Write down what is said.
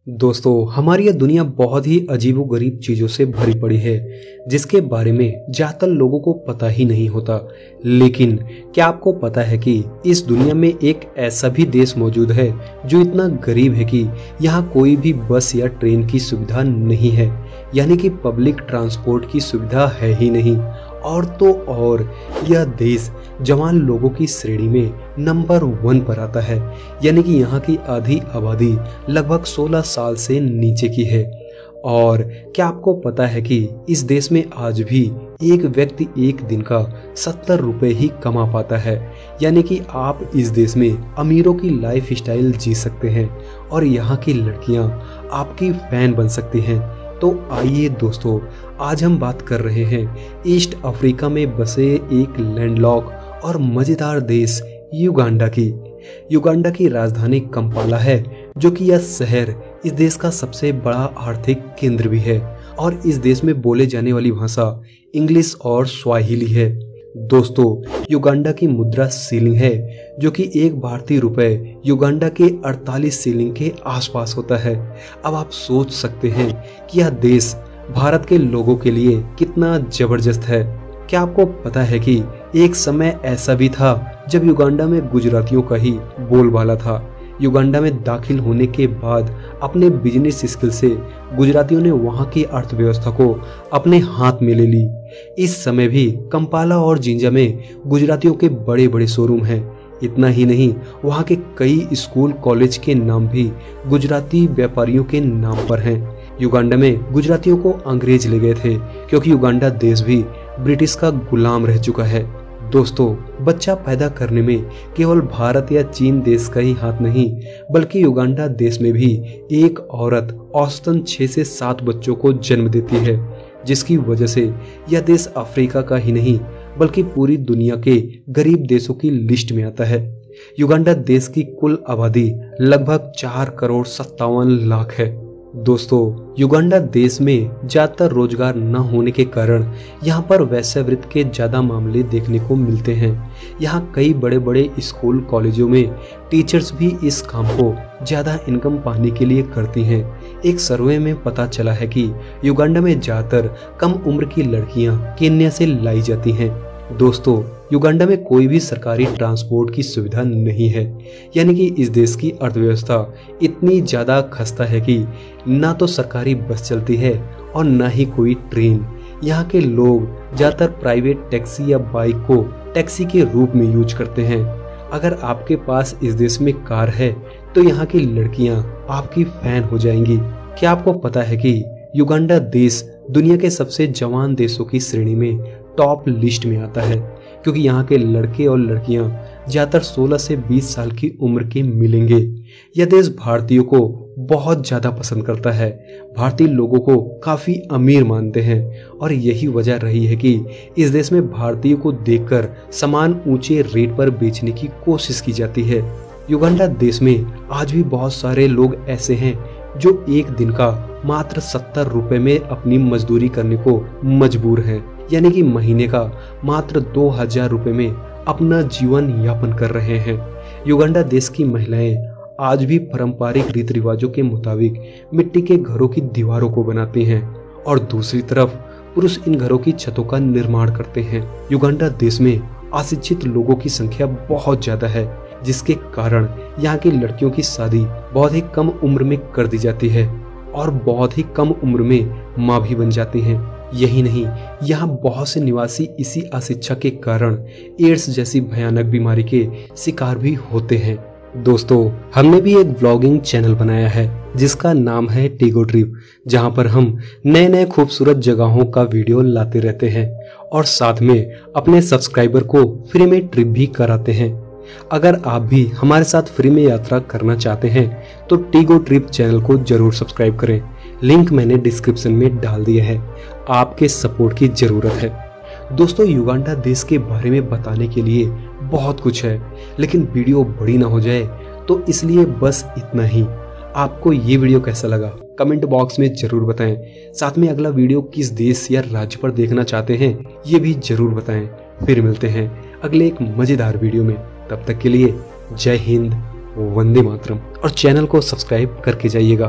दोस्तों, हमारी यह दुनिया बहुत ही अजीबोगरीब चीजों से भरी पड़ी है जिसके बारे में ज्यादातर लोगों को पता ही नहीं होता। लेकिन क्या आपको पता है कि इस दुनिया में एक ऐसा भी देश मौजूद है जो इतना गरीब है कि यहाँ कोई भी बस या ट्रेन की सुविधा नहीं है, यानी कि पब्लिक ट्रांसपोर्ट की सुविधा है ही नहीं। और तो और यह देश जवान लोगों की श्रेणी में नंबर 1 पर आता है, यानी कि यहाँ की आधी आबादी लगभग 16 साल से नीचे की है। और क्या आपको पता है कि इस देश में आज भी एक व्यक्ति एक दिन का 70 रुपए ही कमा पाता है, यानी कि आप इस देश में अमीरों की लाइफ स्टाइल जी सकते हैं और यहाँ की लड़कियाँ आपकी फैन बन सकती हैं। तो आइए दोस्तों, आज हम बात कर रहे हैं ईस्ट अफ्रीका में बसे एक लैंडलॉक और मजेदार देश युगांडा की। युगांडा की राजधानी कंपाला है, जो कि यह शहर इस देश का सबसे बड़ा आर्थिक केंद्र भी है और इस देश में बोले जाने वाली भाषा इंग्लिश और स्वाहिली है। दोस्तों, युगांडा की मुद्रा सीलिंग है, जो कि 1 भारतीय रुपए युगांडा के 48 सीलिंग के आसपास होता है। अब आप सोच सकते हैं कि यह देश भारत के लोगों के लिए कितना जबरदस्त है। क्या आपको पता है कि एक समय ऐसा भी था जब युगांडा में गुजरातियों का ही बोलबाला था। युगांडा में दाखिल होने के बाद अपने बिजनेस स्किल से गुजरातियों ने वहां की अर्थव्यवस्था को अपने हाथ में ले ली। इस समय भी कंपाला और जिंजा में गुजरातियों के बड़े बड़े शोरूम हैं। इतना ही नहीं, वहां के कई स्कूल कॉलेज के नाम भी गुजराती व्यापारियों के नाम पर हैं। युगांडा में गुजरातियों को अंग्रेज ले गए थे, क्योंकि युगांडा देश भी ब्रिटिश का गुलाम रह चुका है। दोस्तों, बच्चा पैदा करने में केवल भारत या चीन देश का ही हाथ नहीं, बल्कि युगांडा देश में भी एक औरत औसतन 6 से 7 बच्चों को जन्म देती है, जिसकी वजह से यह देश अफ्रीका का ही नहीं बल्कि पूरी दुनिया के गरीब देशों की लिस्ट में आता है। युगांडा देश की कुल आबादी लगभग 4 करोड़ 57 लाख है। दोस्तों, युगांडा देश में ज्यादातर रोजगार न होने के कारण यहाँ पर वेश्यावृत्ति के ज्यादा मामले देखने को मिलते हैं। यहाँ कई बड़े बड़े स्कूल कॉलेजों में टीचर्स भी इस काम को ज्यादा इनकम पाने के लिए करती हैं। एक सर्वे में पता चला है कि युगांडा में ज्यादातर कम उम्र की लड़कियां केन्या से लाई जाती हैं। दोस्तों, युगांडा में कोई भी सरकारी ट्रांसपोर्ट की सुविधा नहीं है, यानी कि इस देश की अर्थव्यवस्था इतनी ज्यादा खस्ता है कि ना तो सरकारी बस चलती है और ना ही कोई ट्रेन। यहाँ के लोग ज्यादातर प्राइवेट टैक्सी या बाइक को टैक्सी के रूप में यूज करते हैं। अगर आपके पास इस देश में कार है तो यहाँ की लड़कियां आपकी फैन हो जाएंगी। क्या आपको पता है कि युगांडा देश दुनिया के सबसे जवान देशों की श्रेणी में टॉप लिस्ट में आता है, क्योंकि यहाँ के लड़के और लड़कियां ज्यादातर 16 से 20 साल की उम्र के मिलेंगे। यह देश भारतीयों को बहुत ज्यादा पसंद करता है, भारतीय लोगों को काफी अमीर मानते हैं और यही वजह रही है कि इस देश में भारतीयों को देखकर सामान ऊंचे रेट पर बेचने की कोशिश की जाती है। युगांडा देश में आज भी बहुत सारे लोग ऐसे हैं जो एक दिन का मात्र 70 रुपए में अपनी मजदूरी करने को मजबूर हैं, यानी कि महीने का मात्र 2000 रुपए में अपना जीवन यापन कर रहे हैं। युगांडा देश की महिलाएं आज भी पारंपरिक रीति रिवाजों के मुताबिक मिट्टी के घरों की दीवारों को बनाती हैं और दूसरी तरफ पुरुष इन घरों की छतों का निर्माण करते हैं। युगांडा देश में अशिक्षित लोगों की संख्या बहुत ज्यादा है, जिसके कारण यहाँ की लड़कियों की शादी बहुत ही कम उम्र में कर दी जाती है और बहुत ही कम उम्र में माँ भी बन जाती हैं। यही नहीं, यहाँ बहुत से निवासी इसी अशिक्षा के कारण एड्स जैसी भयानक बीमारी के शिकार भी होते हैं। दोस्तों, हमने भी एक व्लॉगिंग चैनल बनाया है जिसका नाम है टीगो ट्रिप, जहाँ पर हम नए नए खूबसूरत जगहों का वीडियो लाते रहते हैं और साथ में अपने सब्सक्राइबर को फ्री में ट्रिप भी कराते हैं। अगर आप भी हमारे साथ फ्री में यात्रा करना चाहते हैं तो टीगो ट्रिप चैनल को जरूर सब्सक्राइब करें। लिंक मैंने डिस्क्रिप्शन में डाल दिया है। आपके सपोर्ट की जरूरत है। दोस्तों, युगांडा देश के बारे में बताने के लिए बहुत कुछ है, लेकिन वीडियो बड़ी ना हो जाए तो इसलिए बस इतना ही। आपको ये वीडियो कैसा लगा कमेंट बॉक्स में जरूर बताएं। साथ में अगला वीडियो किस देश या राज्य पर देखना चाहते हैं ये भी जरूर बताएं। फिर मिलते हैं अगले एक मजेदार वीडियो में। तब तक के लिए जय हिंद, वंदे मातरम और चैनल को सब्सक्राइब करके जाइएगा।